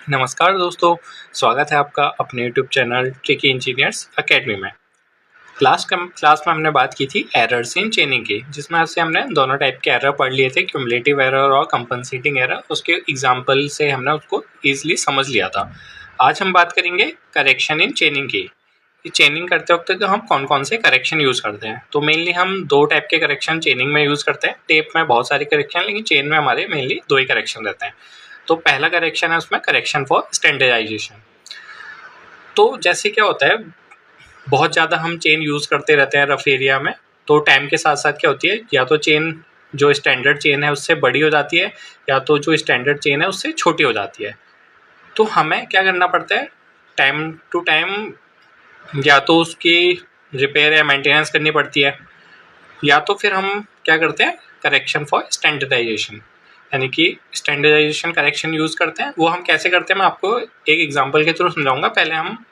नमस्कार दोस्तों, स्वागत है आपका अपने YouTube channel tricky engineers academy में। क्लास में हमने बात की थी एरर्स इन चेनिंग की, जिसमें से हमने दोनों टाइप के एरर पढ़ लिए थे, क्यूमुलेटिव एरर और कंपनसेटिंग एरर। उसके एग्जाम्पल से हमने उसको ईजिली समझ लिया था। आज हम बात करेंगे करेक्शन इन चेनिंग की। चेनिंग करते वक्त तो हम कौन कौन से करेक्शन यूज़ करते हैं। तो मेनली हम दो टाइप के करेक्शन चेनिंग में यूज़ करते हैं। टेप में बहुत सारे करेक्शन, लेकिन चेन में हमारे मेनली दो ही करेक्शन रहते हैं। तो पहला करेक्शन है उसमें करेक्शन फॉर स्टैंडर्डाइजेशन। तो जैसे क्या होता है, बहुत ज़्यादा हम चेन यूज़ करते रहते हैं रफ एरिया में, तो टाइम के साथ साथ क्या होती है, या तो चेन जो स्टैंडर्ड चेन है उससे बड़ी हो जाती है, या तो जो स्टैंडर्ड चेन है उससे छोटी हो जाती है। तो हमें क्या करना पड़ता है, टाइम टू टाइम या तो उसकी रिपेयर या मेंटेनेंस करनी पड़ती है, या तो फिर हम क्या करते हैं, करेक्शन फॉर स्टैंडर्डाइजेशन, यानी कि स्टैंडर्डाइजेशन करेक्शन यूज़ करते हैं। वो हम कैसे करते हैं, मैं आपको एक एग्जांपल के थ्रू समझाऊंगा। पहले हम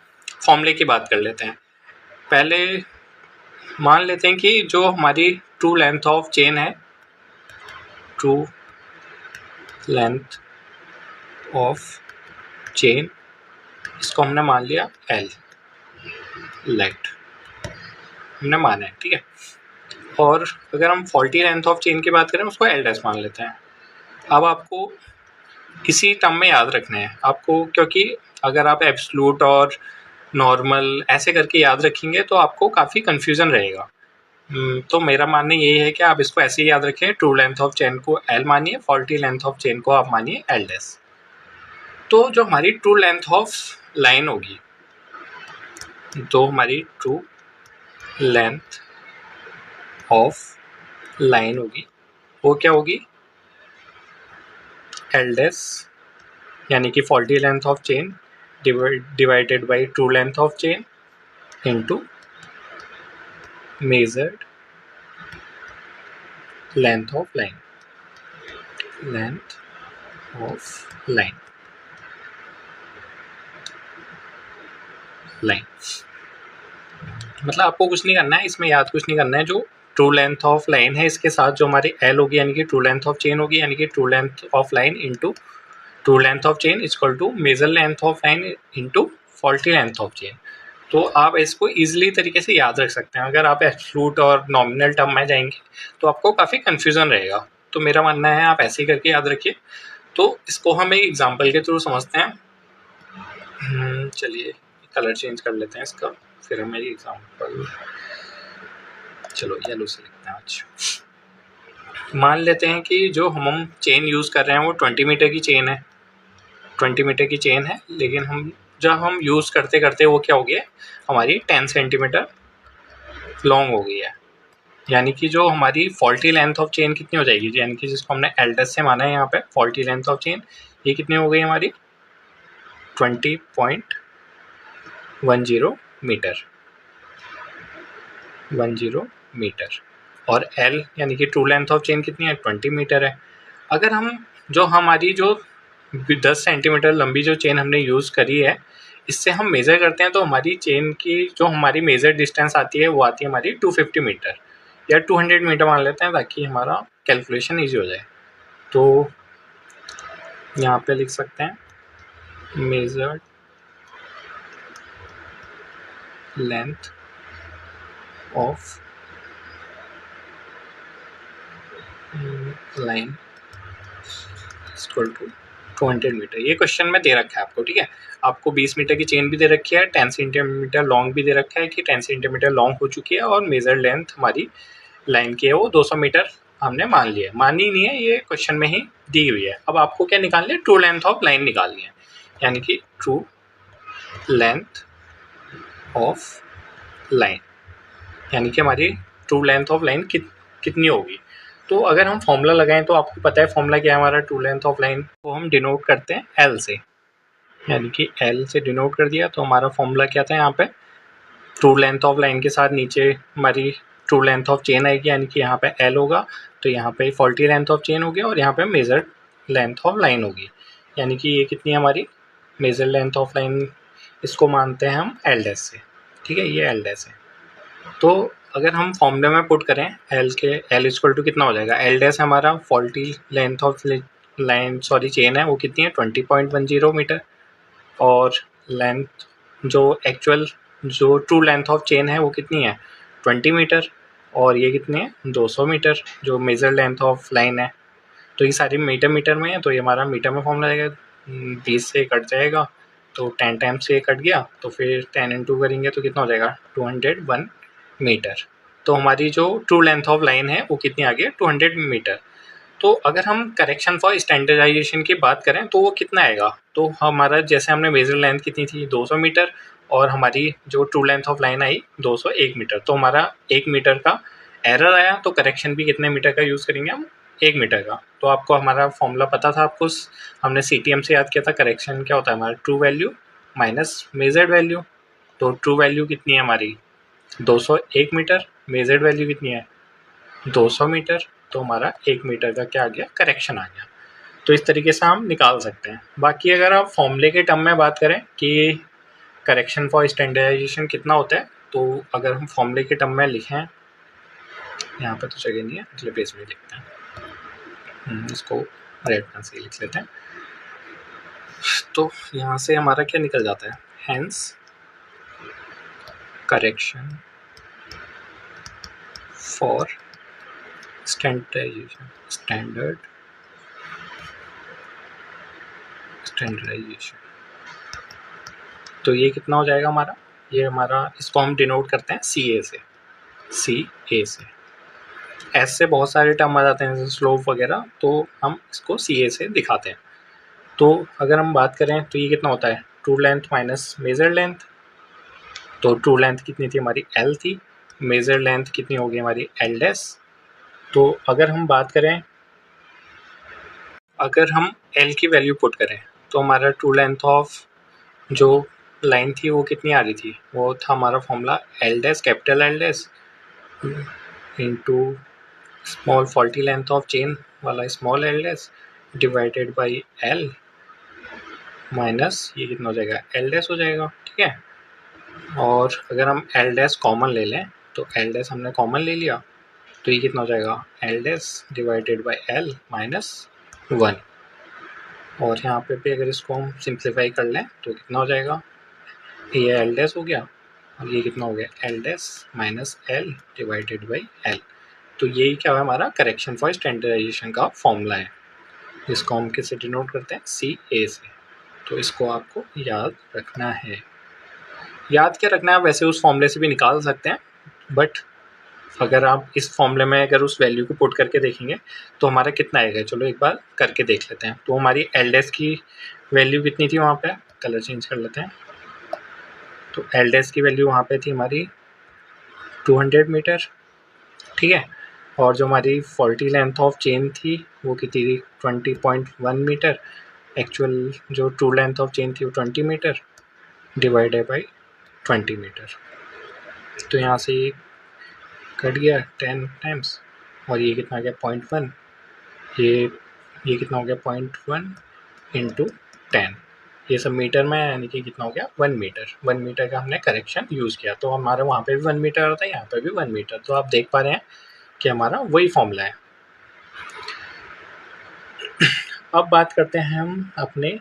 फॉर्मूले की बात कर लेते हैं। पहले मान लेते हैं कि जो हमारी ट्रू लेंथ ऑफ चेन है, ट्रू लेंथ ऑफ चेन, इसको हमने मान लिया L, लेट हमने माना है, ठीक है। और अगर हम फॉल्टी लेंथ ऑफ चेन की बात करें, उसको L डैश मान लेते हैं। अब आपको इसी टर्म में याद रखना है आपको, क्योंकि अगर आप एब्सोल्यूट और नॉर्मल ऐसे करके याद रखेंगे तो आपको काफ़ी कन्फ्यूज़न रहेगा। तो मेरा मानना यही है कि आप इसको ऐसे ही याद रखें, ट्रू लेंथ ऑफ चेन को L मानिए, फॉल्टी लेंथ ऑफ चेन को आप मानिए L डैश। तो जो हमारी ट्रू लेंथ ऑफ लाइन होगी, तो हमारी ट्रू लेंथ ऑफ लाइन होगी, वो क्या होगी, L डैश, यानी कि faulty length of chain divided by true length of chain into measured length of line, length of line, मतलब आपको कुछ नहीं करना है इसमें, याद कुछ नहीं करना है। जो ट्रू लेंथ ऑफ लाइन है, इसके साथ जो हमारी L होगी, यानी कि ट्रू लेंथ ऑफ चेन होगी, यानी कि true length of line into true length of chain equal to measured length of line into faulty length of chain. तो आप इसको ईजिली तरीके से याद रख सकते हैं। अगर आप एब्सोल्यूट और नॉमिनल टर्म में जाएंगे तो आपको काफ़ी कन्फ्यूज़न रहेगा। तो मेरा मानना है आप ऐसे ही करके याद रखिए। तो इसको हम एक एग्जांपल के थ्रू समझते हैं। चलिए कलर चेंज कर लेते हैं इसका, फिर हम मेरी एग्जांपल, चलो येलो से लिखते हैं आज। मान लेते हैं कि जो हम चेन यूज़ कर रहे हैं वो 20 मीटर की चेन है, 20 मीटर की चेन है, लेकिन जब हम यूज़ करते करते वो क्या हो गया, हमारी 10 सेंटीमीटर लॉन्ग हो गई है। यानी कि जो हमारी फॉल्टी लेंथ ऑफ चेन कितनी हो जाएगी, यानी कि जिसको हमने L डैश से माना है यहाँ पे, फॉल्टी लेंथ ऑफ चेन ये कितनी हो गई हमारी, 20.10 मीटर, 10 मीटर। और L यानी कि ट्रू लेंथ ऑफ चेन कितनी है, 20 मीटर है। अगर हम जो हमारी जो 10 सेंटीमीटर लंबी जो चेन हमने यूज़ करी है, इससे हम मेज़र करते हैं, तो हमारी चेन की जो हमारी मेज़र डिस्टेंस आती है वो आती है हमारी 250 मीटर या 200 मीटर मान लेते हैं, ताकि हमारा कैलकुलेशन ईजी हो जाए। तो यहाँ पे लिख सकते हैं measured length of line equal to 200 meter. ये क्वेश्चन में दे रखा है आपको, ठीक है। आपको 20 मीटर की चेन भी दे रखी है, 10 सेंटीमीटर लॉन्ग भी दे रखा है कि 10 सेंटीमीटर लॉन्ग हो चुकी है, और मेजर लेंथ हमारी लाइन की है वो 200 मीटर हमने मान लिया। मानी नहीं है, ये क्वेश्चन में ही दी हुई है। अब आपको क्या निकालनी है, ट्रू लेंथ ऑफ लाइन निकालनी है, यानी कि ट्रू लेंथ ऑफ लाइन, यानी कि हमारी ट्रू लेंथ ऑफ लाइन कितनी होगी। तो अगर हम फॉर्मूला लगाएं तो आपको पता है फॉर्मूला क्या है हमारा ट्रू लेंथ ऑफ लाइन को हम डिनोट करते हैं L से, यानी कि L से डिनोट कर दिया। तो हमारा फॉर्मूला क्या था यहाँ पे, ट्रू लेंथ ऑफ लाइन के साथ नीचे हमारी ट्रू लेंथ ऑफ चेन आएगी, यानी कि यहाँ पे L होगा, तो यहाँ पे फॉल्टी लेंथ ऑफ चेन हो गया, और यहाँ पे मेजर लेंथ ऑफ लाइन होगी, यानी कि ये कितनी है हमारी मेजर लेंथ ऑफ लाइन, इसको मानते हैं हम L डैश से, ठीक है, ये L डैश है। तो अगर हम फॉर्मूले में पुट करें L इक्वल टू कितना हो जाएगा, L डैश हमारा faulty length of line chain है, वो कितनी है 20.10 मीटर, और लेंथ जो एक्चुअल जो ट्रू लेंथ ऑफ चेन है वो कितनी है 20 मीटर, और ये कितनी है 200 मीटर जो मेजर लेंथ ऑफ लाइन है। तो ये सारी मीटर मीटर में है, तो ये हमारा मीटर में फॉर्मूला आएगा। 20 से कट जाएगा तो 10 टाइम्स से कट गया, तो फिर 10 इंटू करेंगे तो कितना हो जाएगा 201 मीटर। तो हमारी जो ट्रू लेंथ ऑफ लाइन है वो कितनी आ गई 200 मीटर। तो अगर हम करेक्शन फॉर स्टैंडर्डाइजेशन की बात करें तो वो कितना आएगा, तो हमारा जैसे हमने मेजर लेंथ कितनी थी 200 मीटर, और हमारी जो ट्रू लेंथ ऑफ लाइन आई 201 मीटर, तो हमारा 1 मीटर का एरर आया। तो करेक्शन भी कितने मीटर का यूज़ करेंगे हम 1 मीटर का। तो आपको हमारा फॉर्मूला पता था, आपको हमने CTM से याद किया था। करेक्शन क्या होता है हमारा true value minus measured value. तो ट्रू वैल्यू कितनी है हमारी 201 मीटर, मेजर्ड वैल्यू कितनी है 200 मीटर, तो हमारा 1 मीटर का क्या आ गया करेक्शन आ गया। तो इस तरीके से हम निकाल सकते हैं। बाकी अगर आप फॉर्मूले के टर्म में बात करें कि करेक्शन फॉर स्टैंडर्डाइजेशन कितना होता है, तो अगर हम फॉर्मूले के टर्म में लिखें, यहाँ पे तो जगह नहीं है, अगले पेज में लिखते हैं, इसको रेड पेन से लिख लेते हैं। तो यहाँ से हमारा क्या निकल जाता है, हेंस करेक्शन फॉर स्टैंडर्डाइजेशन तो ये कितना हो जाएगा हमारा, ये हमारा इसको हम डिनोट करते हैं CA से। S से बहुत सारे टर्म आ जाते हैं जैसे स्लोप वगैरह, तो हम इसको CA से दिखाते हैं। तो अगर हम बात करें तो ये कितना होता है true length minus major length. तो ट्रू लेंथ कितनी थी हमारी L थी, मेजर लेंथ कितनी होगी हमारी L डैश। तो अगर हम बात करें, अगर हम L की वैल्यू पुट करें तो हमारा ट्रू लेंथ ऑफ जो लाइन थी वो कितनी आ रही थी, वो था हमारा formula L dash capital L dash into small faulty length of chain वाला small L dash divided by L minus ये कितना हो जाएगा L डैश हो जाएगा, ठीक है। और अगर हम L डैश कॉमन ले लें तो L डैश हमने कॉमन ले लिया, तो ये कितना हो जाएगा L dash divided by L minus 1। और यहाँ पे भी अगर इसको हम सिंप्लीफाई कर लें तो कितना हो जाएगा, ये L डैश हो गया और ये कितना हो गया L dash minus L divided by L। तो यही क्या है हमारा करेक्शन फॉर स्टैंडर्डाइजेशन का फॉर्मूला है, जिसको हम किससे डिनोट करते हैं CA से। तो इसको आपको याद रखना है। याद क्या रखना है, वैसे उस फॉर्मूले से भी निकाल सकते हैं, बट अगर आप इस फॉर्मूले में अगर उस वैल्यू को पुट करके देखेंगे तो हमारा कितना आएगा, चलो एक बार करके देख लेते हैं। तो हमारी L डैश की वैल्यू कितनी थी वहाँ पे, कलर चेंज कर लेते हैं। तो L डैश की वैल्यू वहाँ पे थी हमारी 200 मीटर, ठीक है। और जो हमारी फॉल्टी लेंथ ऑफ चेन थी वो कितनी थी 20.1 मीटर। एक्चुअल जो ट्रू लेंथ ऑफ चेन थी वो 20 मीटर डिवाइडेड बाई 20 मीटर। तो यहाँ से ये कट गया 10 टाइम्स, और ये कितना आ गया 0.1, ये कितना हो गया 0.1 इंटू 10, ये सब मीटर में, यानी कि कितना हो गया 1 मीटर। 1 मीटर का हमने करेक्शन यूज़ किया, तो हमारे वहाँ पे भी 1 मीटर आ रहा था, यहाँ पे भी 1 मीटर। तो आप देख पा रहे हैं कि हमारा वही फॉर्मूला है। अब बात करते हैं हम अपने,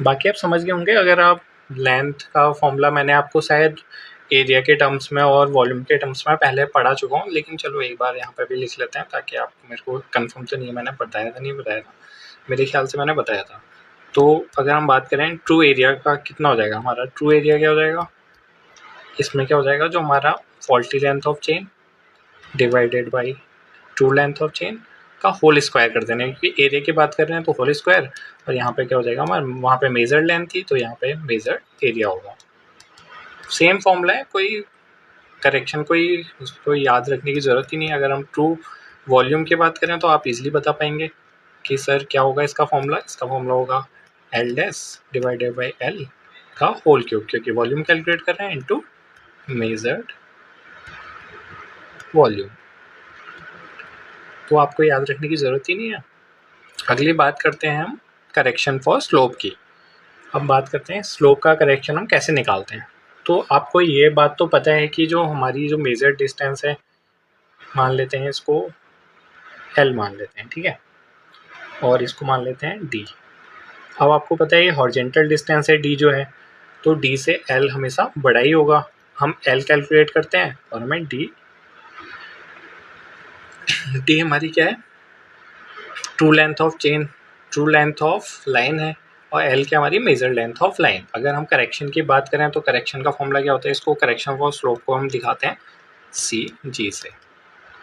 बाकी आप समझ गए होंगे। अगर आप लेंथ का फॉर्मूला मैंने आपको शायद एरिया के टर्म्स में और वॉल्यूम के टर्म्स में पहले पढ़ा चुका हूँ, लेकिन चलो एक बार यहाँ पे भी लिख लेते हैं ताकि आप, मेरे को कंफर्म तो नहीं है मैंने बताया था नहीं बताया था, मेरे ख्याल से मैंने बताया था। तो अगर हम बात करें ट्रू एरिया का कितना हो जाएगा, हमारा ट्रू एरिया क्या हो जाएगा, इसमें क्या हो जाएगा जो हमारा faulty length of chain divided by true length of chain का होल स्क्वायर कर देना है, क्योंकि एरिया की बात कर रहे हैं तो होल स्क्वायर। और यहाँ पे क्या हो जाएगा हमारा, वहाँ पे मेजर्ड लेंथ थी तो यहाँ पे मेजर्ड एरिया होगा। सेम फॉर्मूला है, कोई करेक्शन कोई उसको याद रखने की ज़रूरत ही नहीं है। अगर हम ट्रू वॉल्यूम की बात करें तो आप इजीली बता पाएंगे कि सर क्या होगा इसका फॉर्मूला। इसका फॉर्मूला होगा L dash divided by L का होल क्यूब, क्योंकि वॉल्यूम कैलकुलेट कर रहे हैं इनटू मेजर्ड वॉल्यूम। तो आपको याद रखने की ज़रूरत ही नहीं है। अगली बात करते हैं हम करेक्शन फॉर स्लोप की। अब बात करते हैं स्लोप का करेक्शन हम कैसे निकालते हैं। तो आपको ये बात तो पता है कि जो हमारी जो मेजर डिस्टेंस है, मान लेते हैं इसको L मान लेते हैं, ठीक है, और इसको मान लेते हैं D। अब आपको पता है ये हॉरिजेंटल डिस्टेंस है डी जो है, तो डी से एल हमेशा बड़ा ही होगा। हम एल कैलकुलेट करते हैं और हमें डी हमारी क्या है, true length of chain, true length of line है, और एल क्या हमारी मेजर लेंथ ऑफ लाइन। अगर हम करेक्शन की बात करें तो करेक्शन का फॉर्मूला क्या होता है, इसको करेक्शन फॉर स्लोप को हम दिखाते हैं सी जी से।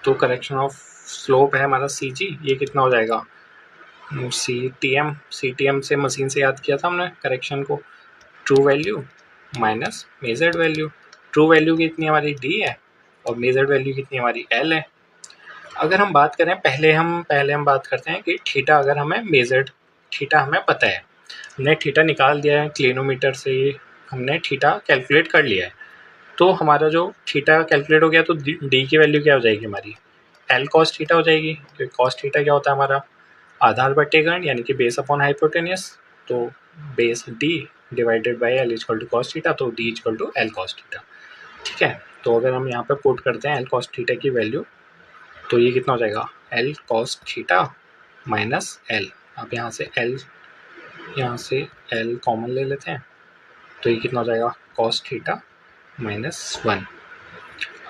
तो करेक्शन ऑफ स्लोप है हमारा सी जी, ये कितना हो जाएगा सी टी एम से मशीन से याद किया था हमने करेक्शन को, true value minus measured value. True value कितनी हमारी डी है और मेजर्ड वैल्यू कितनी हमारी एल है। अगर हम बात करें पहले हम बात करते हैं कि थीटा, अगर हमें मेजर्ड थीटा हमें पता है, हमने थीटा निकाल दिया है क्लिनोमीटर से, हमने थीटा कैलकुलेट कर लिया है, तो हमारा जो थीटा कैलकुलेट हो गया तो डी की वैल्यू क्या हो जाएगी हमारी एल कॉस थीटा हो जाएगी, क्योंकि कॉस थीटा क्या होता है हमारा आधार बटे घन यानी कि बेस अपॉन हाइपोटेनियस, तो base D divided by L equal to cos theta, तो D equal to L cos theta. ठीक है, तो अगर हम यहाँ पे पुट करते हैं एल कॉस थीटा की वैल्यू, तो ये कितना हो जाएगा L cos theta minus L. अब यहाँ से एल कॉमन ले लेते हैं, तो ये कितना हो जाएगा कॉस थीटा माइनस 1।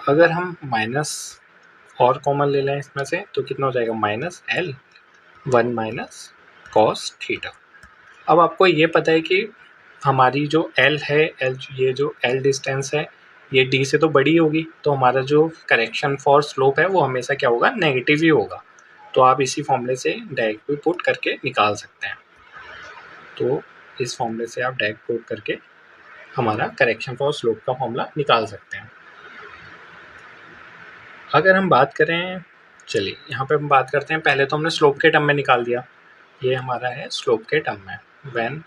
अगर हम माइनस और कॉमन ले लें इसमें से, तो कितना हो जाएगा minus L 1 minus cos theta. अब आपको ये पता है कि हमारी जो एल है, ये जो एल डिस्टेंस है ये डी से तो बड़ी होगी, तो हमारा जो करेक्शन फॉर स्लोप है वो हमेशा क्या होगा नेगेटिव ही होगा। तो आप इसी फॉर्मूले से डायरेक्ट भी पुट करके निकाल सकते हैं। तो इस फॉर्मूले से आप डायरेक्ट पुट करके हमारा करेक्शन फॉर स्लोप का फॉर्मूला निकाल सकते हैं। अगर हम बात करें, चलिए यहाँ पे हम बात करते हैं, पहले तो हमने स्लोप के टर्म में निकाल दिया, ये हमारा है स्लोप के टर्म में। व्हेन,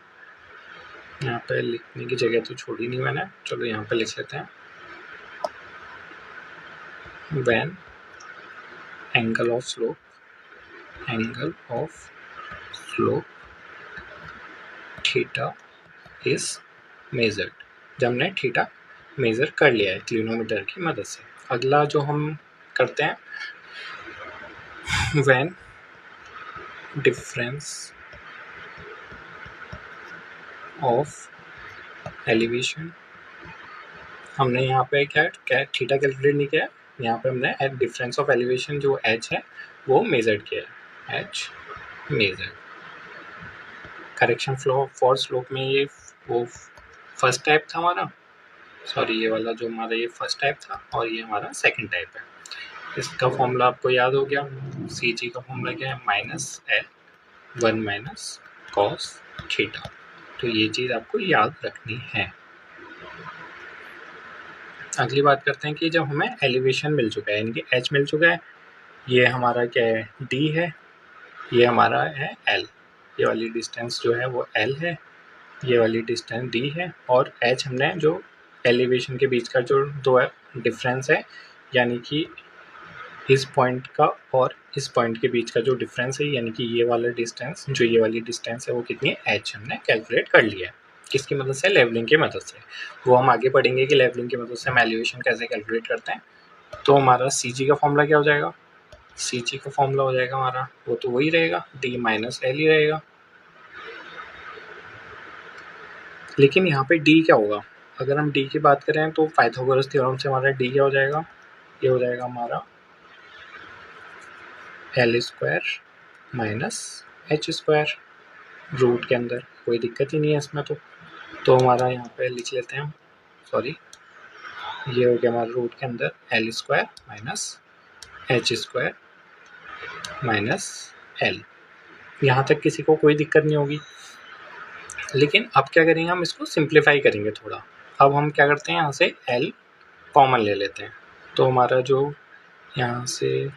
यहाँ पे लिखने की जगह तो छोड़ी नहीं मैंने, चलो यहाँ पे लिख लेते हैं, when angle of slope theta is measured, जब हमने थीटा मेजर कर लिया है क्लिनोमीटर की मदद से। अगला जो हम करते हैं, व्हेन डिफरेंस ऑफ एलिवेशन, हमने यहाँ पे क्या थीटा कैलकुलेट नहीं किया, यहाँ पे हमने डिफरेंस ऑफ एलिवेशन जो एच है वो मेजर्ड किया है, H measured. Correction flow for slope में ये वो फर्स्ट टाइप था हमारा, सॉरी ये वाला जो हमारा ये फर्स्ट टाइप था और ये हमारा सेकंड टाइप है। इसका फॉर्मूला आपको याद हो गया, सी जी का फॉर्मूला क्या है minus L 1 minus cos theta. तो ये चीज़ आपको याद रखनी है। अगली बात करते हैं कि जब हमें एलिवेशन मिल चुका है यानी कि एच मिल चुका है, ये हमारा क्या है डी है, ये हमारा है एल, ये वाली डिस्टेंस जो है वो एल है, ये वाली डिस्टेंस डी है, और एच हमने जो एलिवेशन के बीच का जो दो डिफरेंस है यानी कि इस पॉइंट का और इस पॉइंट के बीच का जो डिफरेंस है यानी कि ये वाला डिस्टेंस, जो ये वाली डिस्टेंस है वो कितनी है एच हमने कैलकुलेट कर लिया है। किसकी मदद से, लेवलिंग की मदद से। वो हम आगे पढ़ेंगे कि लेवलिंग की मदद से हम एलिवेशन कैसे कैलकुलेट करते हैं। तो हमारा सी जी का फॉर्मूला क्या हो जाएगा, सी जी का फॉर्मूला हो जाएगा हमारा वो तो वही रहेगा डी माइनस एल ही रहेगा। लेकिन यहाँ पे डी क्या होगा, अगर हम डी की बात करें तो पाइथागोरस थ्योरम से हमारा डी क्या हो जाएगा, ये हो जाएगा हमारा L square minus H square, root के अंदर कोई दिक्कत ही नहीं है इसमें। तो हमारा यहाँ पे लिख लेते हैं, सॉरी ये हो गया हमारा रूट के अंदर L square minus H square minus L. यहाँ तक किसी को कोई दिक्कत नहीं होगी। लेकिन अब क्या करेंगे, हम इसको सिंप्लीफाई करेंगे थोड़ा। अब हम क्या करते हैं, यहाँ से एल कॉमन ले लेते हैं, तो हमारा जो यहाँ से,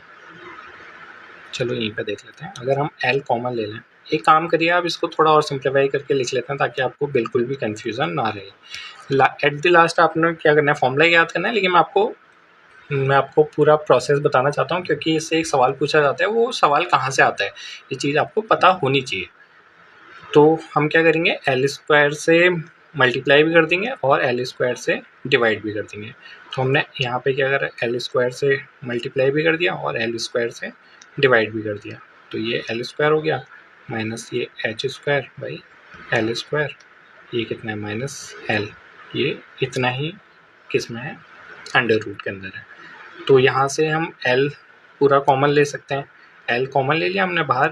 चलो यहीं पे देख लेते हैं, अगर हम एल कॉमन ले लें, एक काम करिए आप इसको थोड़ा और सिंप्लीफाई करके लिख लेते हैं ताकि आपको बिल्कुल भी कन्फ्यूज़न ना रहे। एट द लास्ट आपने क्या करना है, फॉर्मूला याद करना है, लेकिन मैं आपको पूरा प्रोसेस बताना चाहता हूँ क्योंकि इससे एक सवाल पूछा जाता है, वो सवाल कहाँ से आता है ये चीज़ आपको पता होनी चाहिए। तो हम क्या करेंगे, एल स्क्वायर से मल्टीप्लाई भी कर देंगे और एल स्क्वायर से डिवाइड भी कर देंगे। तो हमने यहाँ पे क्या करा, एल स्क्वायर से मल्टीप्लाई भी कर दिया और एल स्क्वायर से डिवाइड भी कर दिया। तो ये एल स्क्वायर हो गया माइनस ये H square by L square, ये कितना है माइनस एल, ये इतना ही किस में है, अंडर रूट के अंदर है। तो यहाँ से हम एल पूरा कॉमन ले सकते हैं, एल कॉमन ले लिया हमने बाहर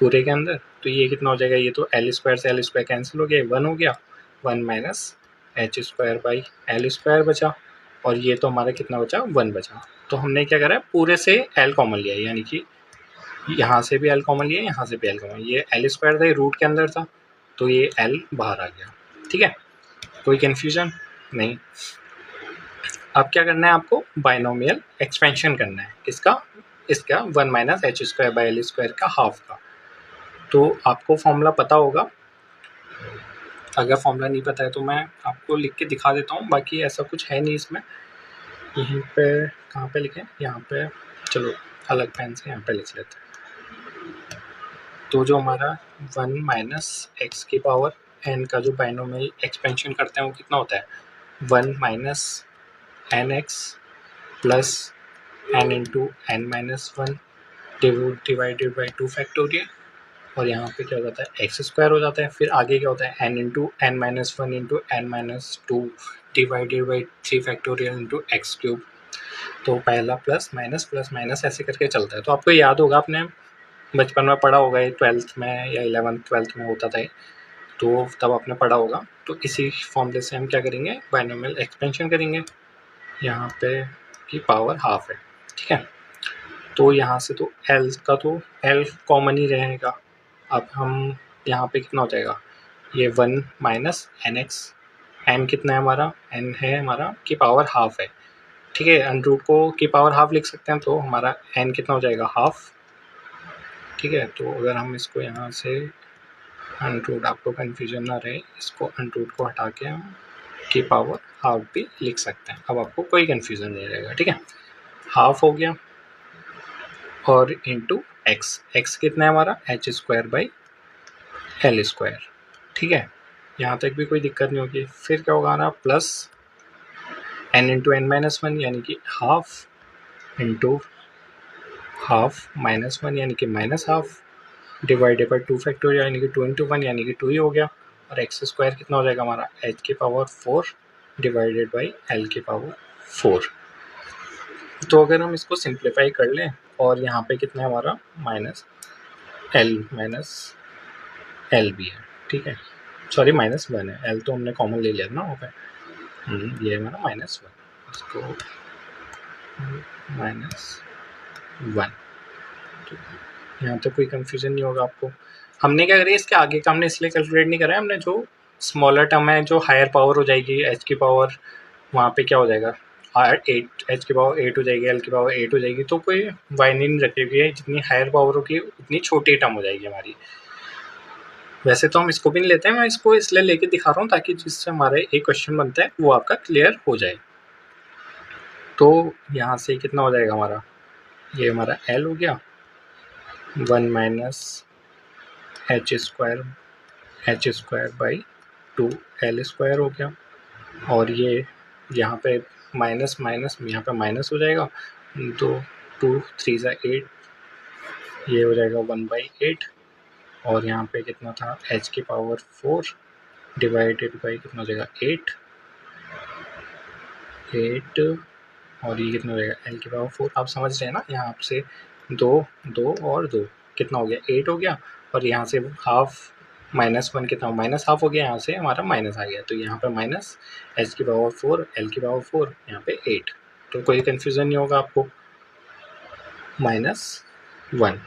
पूरे के अंदर, तो ये कितना हो जाएगा, ये तो एल स्क्वायर से एल स्क्वायर कैंसिल हो गया, 1 हो गया, 1 minus H square by L square बचा, और ये तो हमारा कितना बचा, 1 बचा। तो हमने क्या करा है, पूरे से एल कॉमन लिया, यानी कि यहाँ से भी एल कॉमन लिया, यहाँ से भी एल कॉमन, ये एल स्क्वायर था, ये रूट के अंदर था, तो ये एल बाहर आ गया। ठीक है, कोई कन्फ्यूजन नहीं। अब क्या करना है आपको, बाइनोमियल एक्सपेंशन करना है, किसका, इसका 1 minus H square by L square का हाफ का। तो आपको फॉर्मूला पता होगा, अगर फॉर्मूला नहीं पता है तो मैं आपको लिख के दिखा देता हूँ, बाकी ऐसा कुछ है नहीं इसमें। यहीं पे कहाँ पे लिखें, यहाँ पे, चलो अलग पेन से यहाँ पे लिख लेते हैं। तो जो हमारा 1 माइनस एक्स की पावर एन का जो बाइनोमियल एक्सपेंशन करते हैं वो कितना होता है, 1 minus N X plus N into N minus 1 divided by 2 factorial, और यहाँ पे क्या हो जाता है, एक्स स्क्वायर हो जाता है। फिर आगे क्या होता है, N into N minus 1 into N minus 2 divided by 3 factorial into X cube. तो पहला प्लस माइनस ऐसे करके चलता है। तो आपको याद होगा, आपने बचपन में पढ़ा होगा, ये 12th में या 11th 12th में होता था, तो तब आपने पढ़ा होगा। तो इसी फॉर्मूले से हम क्या करेंगे, बाइनोमियल एक्सपेंशन करेंगे। यहाँ पे की पावर हाफ है, ठीक है। तो यहाँ से तो एल का तो एल कॉमन ही रहेगा। अब हम यहाँ पे कितना हो जाएगा, ये 1 माइनस एन एक्स, एन कितना है हमारा, एन है हमारा की पावर हाफ है, ठीक है। अंडर रूट को की पावर हाफ लिख सकते हैं, तो हमारा एन कितना हो जाएगा, हाफ, ठीक है। तो अगर हम इसको यहाँ से अंडर रूट, आपको कन्फ्यूजन ना रहे, इसको अंडर रूट को हटा के हम की पावर हाफ भी लिख सकते हैं। अब आपको कोई कन्फ्यूजन नहीं रहेगा, ठीक है। हाफ हो गया, और इंटू एक्स, एक्स कितना है हमारा, H square by L square, ठीक है। यहाँ तक भी कोई दिक्कत नहीं होगी। फिर क्या होगा हमारा, plus N into N minus 1 यानी कि हाफ इंटू हाफ माइनस 1 यानी कि minus half divided by 2 factorial यानी कि 2 इंटू 1 यानी कि 2 ही हो गया, और एक्स स्क्वायर कितना हो जाएगा हमारा, एच की पावर 4 डिवाइडेड बाई एल की पावर 4। तो अगर हम इसको सिंप्लीफाई कर लें, और यहाँ पे कितना है हमारा, माइनस एल भी है, ठीक है, सॉरी -1 है, एल तो हमने कॉमन ले लिया ना वहाँ पे, ये हमारा -1, इसको -1। तो यहाँ तक कोई कन्फ्यूजन नहीं होगा आपको। हमने क्या करें, इसके आगे का हमने इसलिए कैलकुलेट नहीं करा है, हमने जो स्मॉलर टर्म है, जो हायर पावर हो जाएगी, एच की पावर वहाँ पे क्या हो जाएगा, 8, एच की पावर 8 हो जाएगी, एल की पावर 8 हो जाएगी, तो कोई वाइनिंग नहीं रखी हुई है, जितनी हायर पावर होगी उतनी छोटी टर्म हो जाएगी हमारी। वैसे तो हम इसको भी नहीं लेते हैं, मैं इसको इसलिए लेके दिखा रहा हूँ ताकि जिससे हमारे एक क्वेश्चन बनता है वो आपका क्लियर हो जाए। तो यहाँ से कितना हो जाएगा हमारा, ये हमारा एल हो गया, 1 minus H square by 2 L square हो गया, और ये यहाँ पे माइनस यहाँ पे माइनस हो जाएगा, 2 3 8, ये हो जाएगा 1/8, और यहाँ पे कितना था, h की पावर 4 डिवाइडेड बाई कितना हो जाएगा 8, और ये कितना हो जाएगा l की पावर 4। आप समझ रहे हैं ना, यहाँ से 2 और 2 कितना हो गया, 8 हो गया, और यहाँ से हाफ -1 कितना, माइनस हाफ हो गया, यहाँ से हमारा माइनस आ गया, तो यहाँ पे माइनस h की पावर 4 l की पावर 4 यहाँ पे 8। तो कोई कन्फ्यूज़न नहीं होगा आपको, -1,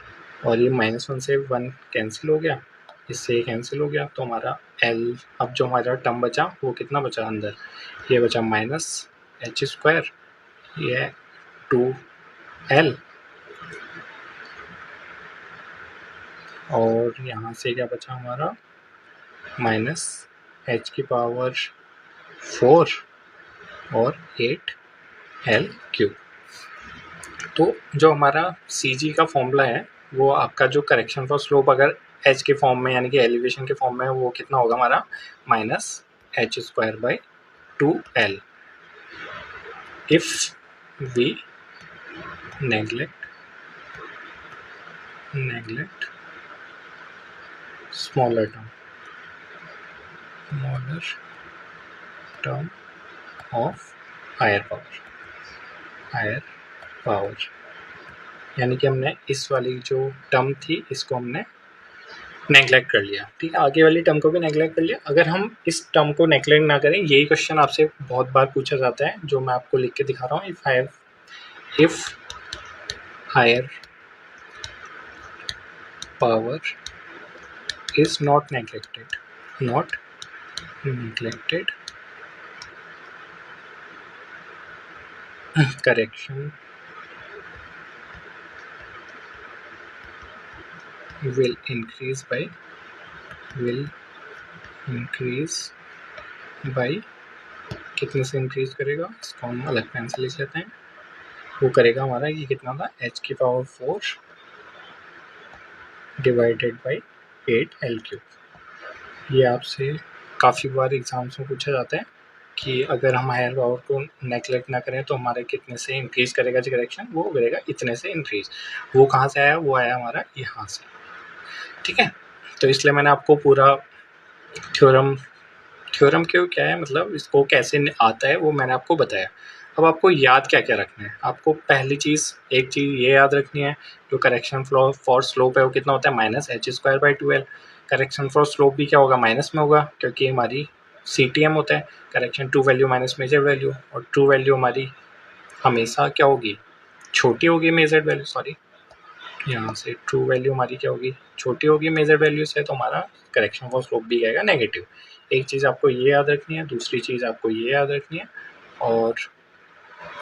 और ये -1 से 1 कैंसिल हो गया, इससे ये कैंसिल हो गया, तो हमारा l, अब जो हमारा टर्म बचा वो कितना बचा अंदर, ये बचा माइनस एच स्क्वायर, ये 2l, और यहाँ से क्या बचा हमारा, माइनस एच की पावर 4 और 8l क्यूब। तो जो हमारा सी जी का फॉर्मूला है, वो आपका जो करेक्शन फॉर स्लोप अगर एच के फॉर्म में यानी कि एलिवेशन के फॉर्म में, वो कितना होगा हमारा, minus H square by 2l। If we neglect smaller term, smaller term of higher power, यानी कि हमने इस वाली जो टर्म थी इसको हमने नेग्लेक्ट कर लिया। ठीक है, आगे वाली टर्म को भी नेग्लेक्ट कर लिया। अगर हम इस टर्म को नेग्लेक्ट ना करें, यही क्वेश्चन आपसे बहुत बार पूछा जाता है, जो मैं आपको लिख के दिखा रहा हूँ। If higher power is not neglected correction will increase by कितने से इंक्रीज करेगा, इसको हम अलग पेन से लिख लेते हैं। वो करेगा हमारा ये कितना था, h⁴ डिवाइडेड बाई 8L³। ये आपसे काफ़ी बार एग्जाम्स में पूछा जाता है कि अगर हम हायर पावर को नेगलेक्ट ना करें तो हमारे कितने से इंक्रीज़ करेगा जो करेक्शन, वो करेगा इतने से इंक्रीज़। वो कहाँ से आया, वो आया हमारा यहाँ से। ठीक है, तो इसलिए मैंने आपको पूरा थ्योरम क्यों क्या है, मतलब इसको कैसे आता है, वो मैंने आपको बताया। अब आपको याद क्या क्या रखना है, आपको पहली चीज़ एक चीज़ ये याद रखनी है, जो करेक्शन फॉर स्लोप है वो कितना होता है, -h²/2l। करेक्शन फॉर स्लोप भी क्या होगा, माइनस में होगा, क्योंकि हमारी CTM होता है, correction true value minus measured value, और ट्रू वैल्यू हमारी हमेशा क्या होगी, छोटी होगी मेजर वैल्यू, सॉरी यहाँ से ट्रू वैल्यू हमारी क्या होगी, छोटी होगी मेजर वैल्यू से, तो हमारा करेक्शन फॉर स्लोप भी आएगा नेगेटिव। एक चीज़ आपको ये याद रखनी है, दूसरी चीज़ आपको ये याद रखनी है। और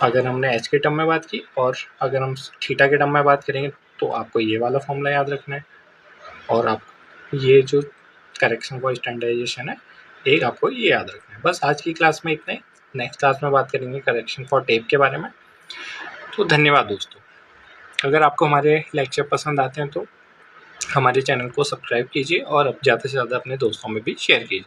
अगर हमने h के टर्म में बात की, और अगर हम थीटा के टर्म में बात करेंगे, तो आपको ये वाला फॉर्मूला याद रखना है। और आप ये जो करेक्शन फॉर स्टैंडर्डाइजेशन है, एक आपको ये याद रखना है। बस आज की क्लास में इतना ही। नेक्स्ट क्लास में बात करेंगे करेक्शन फॉर टेप के बारे में। तो धन्यवाद दोस्तों। अगर आपको हमारे लेक्चर पसंद आते हैं तो हमारे चैनल को सब्सक्राइब कीजिए और ज़्यादा से ज़्यादा अपने दोस्तों में भी शेयर कीजिए।